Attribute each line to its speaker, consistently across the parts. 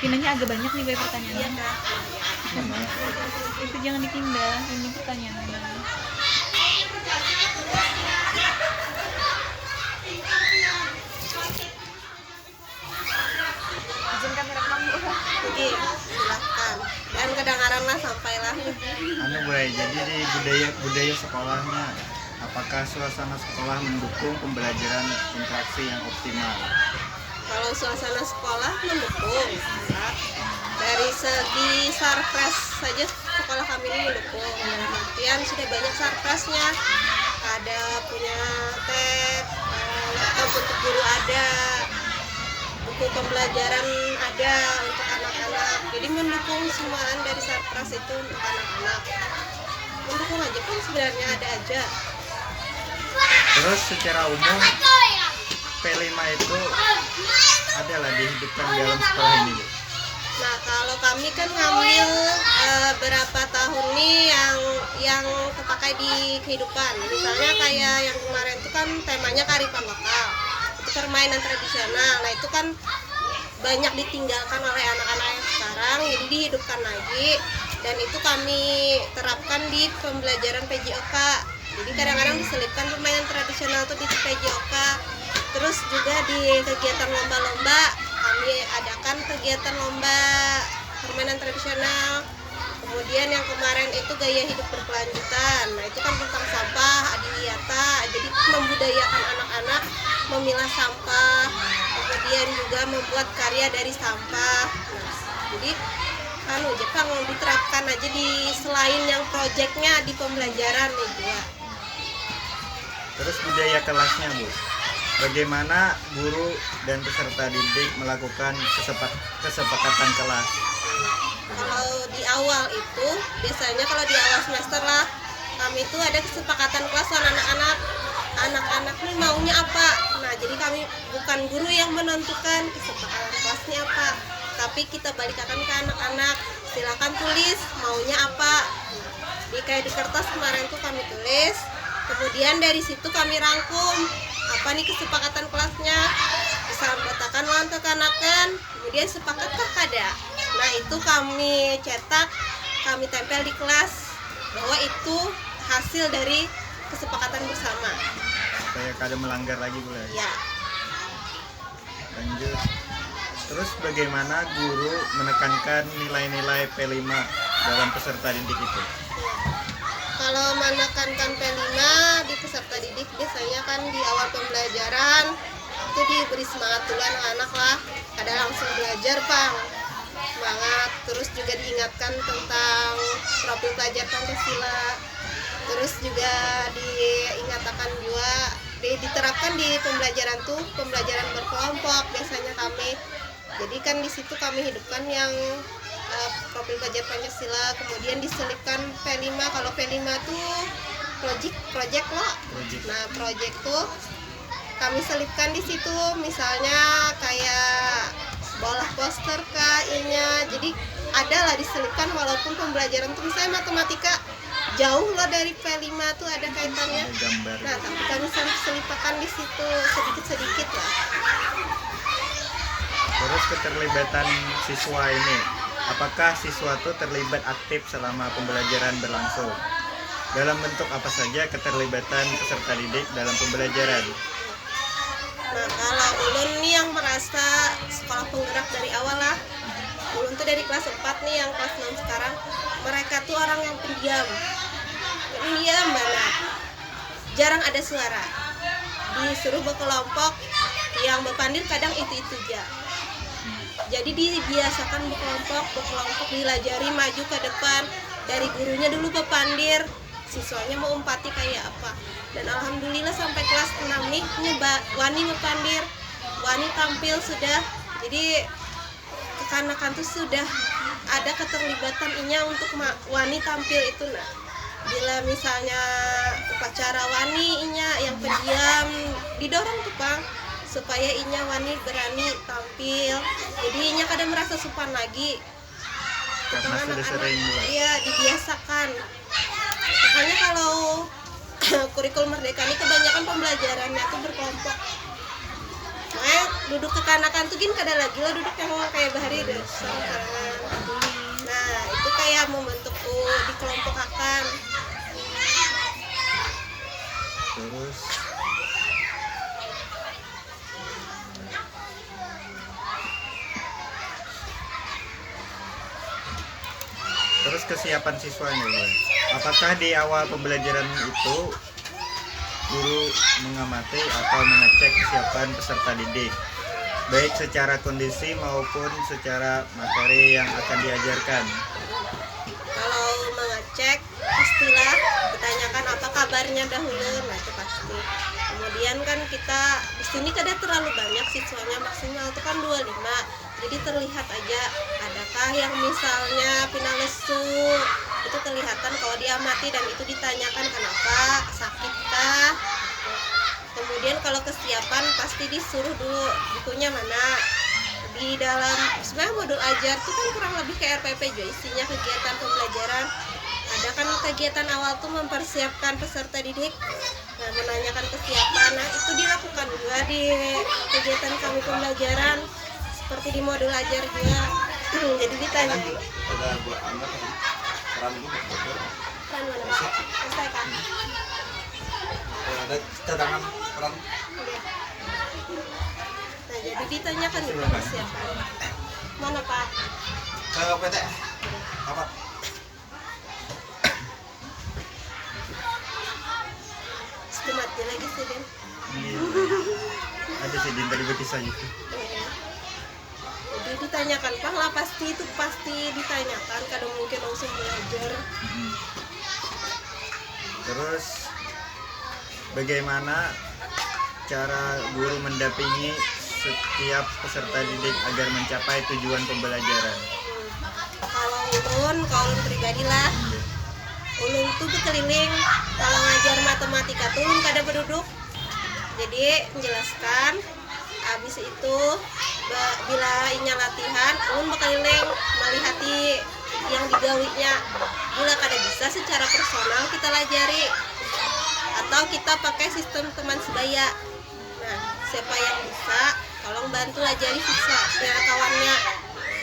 Speaker 1: Pindahnya agak banyak nih, Bay,
Speaker 2: Iya
Speaker 1: pertanyaannya.
Speaker 2: Kak.
Speaker 1: Itu jangan dipindah, ini pertanyaannya.
Speaker 2: Izinkan merekam Bu. Iya, silahkan. Dan kedengaran lah sampailah.
Speaker 3: Anu Bay, jadi di budaya sekolahnya, apakah suasana sekolah mendukung pembelajaran interaksi yang optimal?
Speaker 2: Kalau suasana sekolah mendukung, Kak. Dari segi sarpras saja sekolah kami ini mendukung. Dalam artian sudah banyak sarprasnya. Ada punya tab, laptop untuk guru ada, buku pembelajaran ada untuk anak-anak. Jadi mendukung semuaan dari sarpras itu untuk anak-anak. Mendukung aja kan sebenarnya ada aja.
Speaker 3: Terus secara umum P5 itu adalah dihidupkan dalam sekolah ini Bu.
Speaker 2: Nah kalau kami kan ngambil berapa tahun nih yang terpakai di kehidupan. Misalnya kayak yang kemarin itu kan temanya kearifan lokal, itu permainan tradisional. Nah itu kan banyak ditinggalkan oleh anak-anak yang sekarang, jadi dihidupkan lagi. Dan itu kami terapkan di pembelajaran PJOK. Jadi kadang-kadang diselipkan permainan tradisional itu di PJOK. Terus juga di kegiatan lomba-lomba kami adakan kegiatan lomba permainan tradisional. Kemudian yang kemarin itu gaya hidup berkelanjutan. Nah itu kan tentang sampah, adiwiyata. Jadi membudayakan anak-anak memilah sampah. Kemudian juga membuat karya dari sampah. Nah, jadi Jepang diterapkan aja di selain yang proyeknya di pembelajaran nih juga.
Speaker 3: Terus budaya kelasnya Bu, bagaimana guru dan peserta didik melakukan kesepakatan kelas?
Speaker 2: Kalau di awal itu biasanya kalau di awal semester lah kami itu ada kesepakatan kelas anak-anak nih maunya apa. Nah jadi kami bukan guru yang menentukan kesepakatan kelasnya apa, tapi kita balikan ke anak-anak, silakan tulis maunya apa. Di kayak di kertas kemarin tuh kami tulis, kemudian dari situ kami rangkum apa nih kesepakatan kelasnya, disampaikan lawan kekanakan, kemudian sepakatkah kada. Nah itu kami cetak, kami tempel di kelas bahwa itu hasil dari kesepakatan bersama.
Speaker 3: Supaya kada melanggar lagi Bu ya. Lanjut. Terus bagaimana guru menekankan nilai-nilai P5 dalam peserta didik itu?
Speaker 2: Kalau menekankan P5 di peserta didik biasanya kan di awal pembelajaran itu diberi semangat dulu anak-anak lah, kada langsung belajar Pang, semangat. Terus juga diingatkan tentang profil pelajar Pancasila. Terus juga diingatkan juga diterapkan di pembelajaran tuh pembelajaran berkelompok biasanya kami. Jadi kan di situ kami hidupkan yang profil pelajar Pancasila, kemudian diselipkan P5. Kalau P5 tuh project loh. Nah, project tuh kami selipkan di situ, misalnya kayak bola poster kayaknya. Jadi ada lah diselipkan walaupun pembelajaran tuh misalnya matematika jauh loh dari P5 tuh ada kaitannya. Nah, tapi kami selipkan di situ sedikit-sedikit lah.
Speaker 3: Terus keterlibatan siswa ini, apakah siswa itu terlibat aktif selama pembelajaran berlangsung? Dalam bentuk apa saja keterlibatan peserta didik dalam pembelajaran?
Speaker 2: Nah kalau ulun nih yang merasa sekolah penggerak dari awal lah, ulun tuh dari kelas 4 nih yang kelas 6 sekarang, mereka tuh orang yang pendiam banget, jarang ada suara, disuruh berkelompok, yang berpandir kadang itu aja. Jadi dibiasakan berkelompok dilajari maju ke depan, dari gurunya dulu berpandir, siswanya mau umpati kayak apa. Dan alhamdulillah sampai kelas 6 nih wani berpandir, wani tampil sudah. Jadi kekanakan tuh sudah ada keterlibatan inya untuk wani tampil itu. Nah bila misalnya upacara wani inya yang pendiam didorong tuh Bang, supaya inya wani berani tampil. Jadi inya kadang merasa sopan lagi
Speaker 3: karena sudah sering mulai.
Speaker 2: Iya, dibiasakan. Makanya kalau kurikulum Merdeka ini kebanyakan pembelajarannya tuh berkelompok. Makanya duduk kekanakan tuh gini kada lagi lah duduk yang kayak bahari deh. Nah, itu kayak membentuk dikelompokkan.
Speaker 3: Terus kesiapan siswanya, Bu. Apakah di awal pembelajaran itu guru mengamati atau mengecek kesiapan peserta didik, baik secara kondisi maupun secara materi yang akan diajarkan?
Speaker 2: Kalau mengecek, pastilah ditanyakan apa kabarnya dahulu, nah itu pasti. Kemudian kan kita di sini kadang terlalu banyak siswanya, maksimal itu kan 25. Jadi terlihat aja adakah yang misalnya pindah lesu, itu kelihatan kalau diamati dan itu ditanyakan kenapa, sakitkah. Kemudian kalau kesiapan pasti disuruh dulu bukunya mana. Di dalam sebenarnya modul ajar itu kan kurang lebih kayak RPP juga, isinya kegiatan pembelajaran. Ada kan kegiatan awal tuh mempersiapkan peserta didik, nah, menanyakan kesiapan. Nah itu dilakukan juga di kegiatan kami pembelajaran seperti di modul ajar juga. Jadi ditanya
Speaker 4: ada buat anak peran itu
Speaker 2: peran mana? Selesai kan?
Speaker 4: ada cadangan peran.
Speaker 2: Nah jadi ditanyakan juga kesiapan. Mana Pak?
Speaker 4: Ke PT apa?
Speaker 2: Mati lagi sih Den.
Speaker 3: Ada sih dari betis aja tuh.
Speaker 2: Jadi ditanyakan Pak lah, pasti ditanyakan, kadang mungkin langsung belajar.
Speaker 3: Terus bagaimana cara guru mendampingi setiap peserta didik agar mencapai tujuan pembelajaran?
Speaker 2: Kalau ulun pribadi lah, ulun tuh berkeliling. Kalau ngajar matematika tuh ulun kada berduduk, jadi menjelaskan. Habis itu bila inya latihan, ulun berkeliling melihati yang digawinya. Bila kada bisa secara personal kita lajari, atau kita pakai sistem teman sebaya. Nah, siapa yang bisa, tolong bantu lajari siswa dengan kawannya.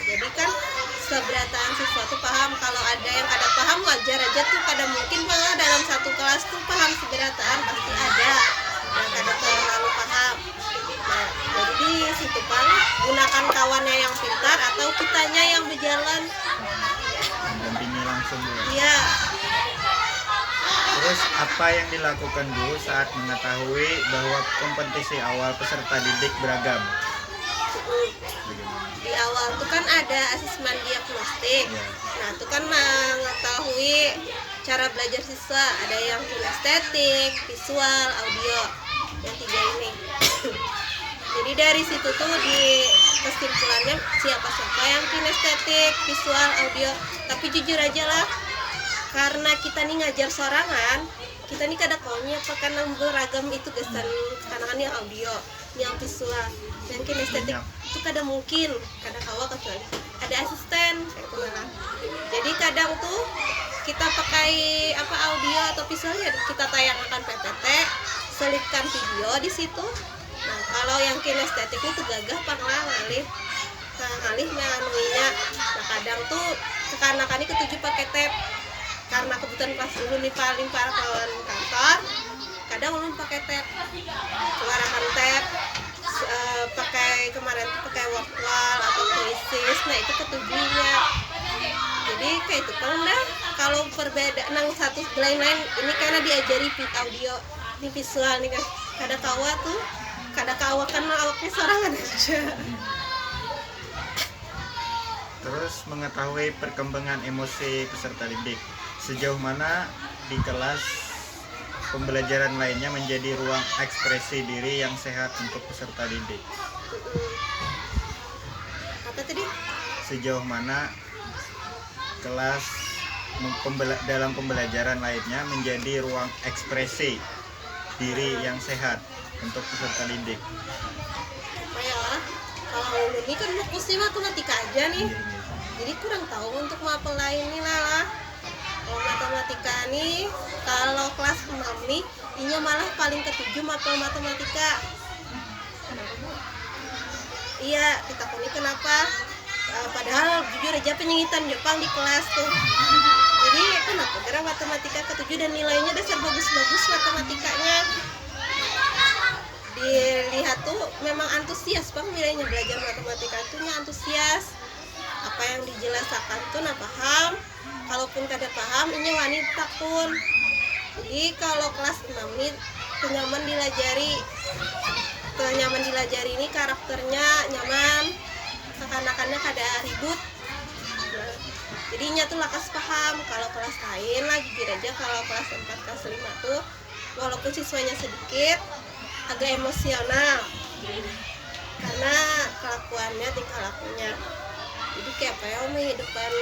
Speaker 2: Jadi kan seberataan siswa tuh paham. Kalau ada yang kada paham, wajar aja tuh, kada mungkin malah dalam satu kelas tuh paham seberataan, pasti ada yang kada terlalu paham. Nah, jadi di situ Pak, gunakan kawannya yang pintar atau kitanya yang berjalan.
Speaker 3: Mendampingi langsung dulu.
Speaker 2: Iya.
Speaker 3: Terus apa yang dilakukan guru saat mengetahui bahwa kompetisi awal peserta didik beragam?
Speaker 2: Di awal tuh kan ada asesmen diagnostik.
Speaker 3: Ya.
Speaker 2: Nah, itu kan mengetahui cara belajar siswa, ada yang kinestetik, visual, audio, yang 3 ini. Jadi dari situ tuh di kesimpulannya siapa yang kinestetik, visual, audio. Tapi jujur aja lah, karena kita nih ngajar sorangan, kita nih kada kaunya apa karena beragam itu gesan kanan yang audio, yang visual, yang kinestetik itu kada mungkin, kada kawa kecuali ada asisten kayak gitu lah. Jadi kadang tuh kita pakai apa audio atau visual ya kita tayangkan PPT, selipkan video di situ. Nah kalau yang kinestetik itu gagah pernah ngalih menganuinya. Nah kadang tuh kekanakan ini ketujuh pakai tab. Karena kebutuhan kelas ulun nih paling parah kawan kantor, kadang ulun pakai tab, keluarkan tab, pakai kemarin tuh pakai workwall atau krisis. Nah itu ketujuhnya. Jadi kayak itu kan dah. Kalau perbedaan nang satu lain-lain ini karena diajari audio, ini visual nih kan. Kada kawa kan awaknya sorangan aja.
Speaker 3: Terus mengetahui perkembangan emosi peserta didik. Sejauh mana di kelas pembelajaran lainnya menjadi ruang ekspresi diri yang sehat untuk peserta didik?
Speaker 2: Apa tadi?
Speaker 3: Sejauh mana kelas dalam pembelajaran lainnya menjadi ruang ekspresi diri yang sehat untuk peserta didik?
Speaker 2: Kayak kalau ini kan fokusnya matematika aja nih, jadi kurang tahu untuk mapel lain nih lah. Kalau matematika nih, kalau kelas 6 nih, inya malah paling ketujuh mapel matematika. Iya, kita ini kenapa? Padahal jujur aja penyengitan Jepang di kelas tuh. Jadi kenapa gara matematika ke-7 dan nilainya dasar bagus-bagus matematikanya. Dilihat tuh memang antusias Bang nilainya, belajar matematika tuh antusias. Apa yang dijelaskan tuh nah paham. Kalaupun kada paham ini wanita pun. Jadi kalau kelas 6 ini nyaman dilajari ini karakternya nyaman, kekanakannya kada ribut. Nah, jadinya tuh lakas paham. Kalau kelas lain lagi kira aja kalau kelas 4 kelas 5 tuh walaupun siswanya sedikit agak emosional karena kelakuannya, tingkah lakunya. Jadi kayak apa ya kehidupan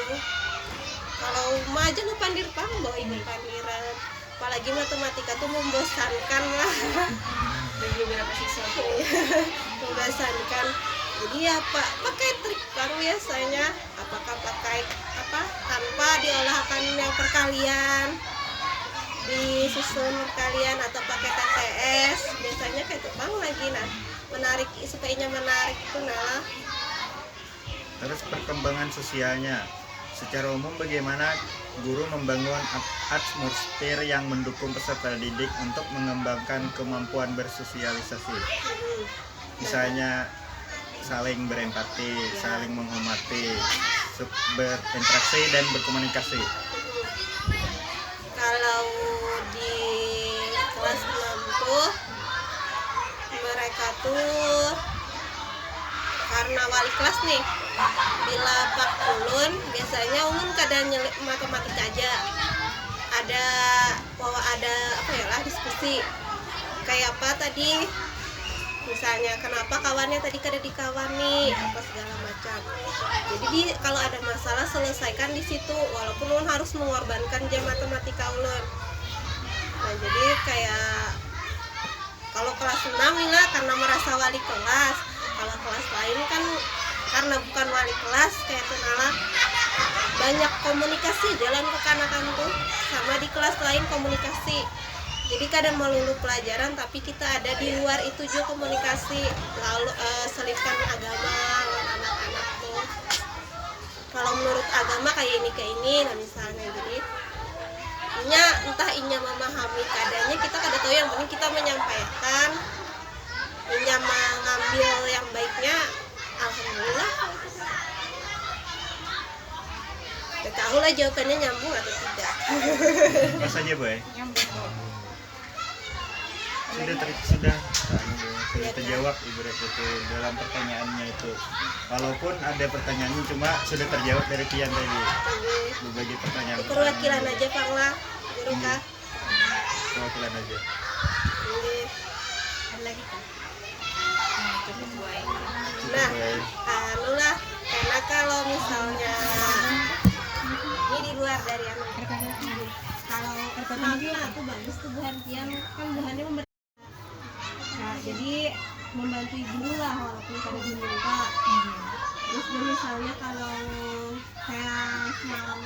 Speaker 2: kalau mah aja ngepandir pang bawa ibu pandiran, apalagi matematika tuh membosankan lah.
Speaker 1: Dan beberapa siswa
Speaker 2: Membosankan. Jadi apa pakai trik baru biasanya, apakah pakai apa tanpa diolahkan yang perkalian, disusun perkalian atau pakai TTS biasanya kayak tepang lagi. Nah menarik supaya menarik itu nah.
Speaker 3: Terus perkembangan sosialnya, secara umum bagaimana guru membangun atmosfer yang mendukung peserta didik untuk mengembangkan kemampuan bersosialisasi, misalnya saling berempati, saling menghormati, berinteraksi dan berkomunikasi.
Speaker 2: Kalau di kelas 6 tuh mereka tuh karena wali kelas nih bila Pak Ulun biasanya umum kadang nyelip matematika aja, ada apa ya lah diskusi kayak apa tadi, misalnya kenapa kawannya tadi kada dikawani apa segala macam. Jadi kalau ada masalah selesaikan di situ walaupun ulun harus mengorbankan jam matematika ulun. Nah jadi kayak kalau kelas 6 ini karena merasa wali kelas, kalau kelas lain kan karena bukan wali kelas kayak kenalan banyak komunikasi jalan kekanakan tuh sama di kelas lain komunikasi. Jadi kadang melulu pelajaran tapi kita ada di luar itu juga komunikasi, lalu selipkan agama dengan anak-anak tuh. Kalau menurut agama kayak ini nah misalnya jadi entah inya memahami keadaannya kita kada tahu, yang penting kita menyampaikan, inya mengambil yang baiknya alhamdulillah. Kita tahu lah jawabannya nyambung atau tidak.
Speaker 3: Apa saja Boy? Sudah terjawab ibarat itu dalam pertanyaannya itu. Walaupun ada pertanyaannya cuma sudah terjawab dari Pian tadi. Berbagi pertanyaan.
Speaker 2: Perwakilan aja Pak lah, guru kah?
Speaker 3: Perwakilan aja.
Speaker 1: ada lagi kan? Cukup baik.
Speaker 2: Nah, anu lah, karena kalau misalnya ini di luar dari anu. Kalau pertanyaan itu bagus tuh Bu Hartian, kan Bu Hartian nah, jadi membantu ibu lah walaupun kada diminta. Terus misalnya kalau kayak semalam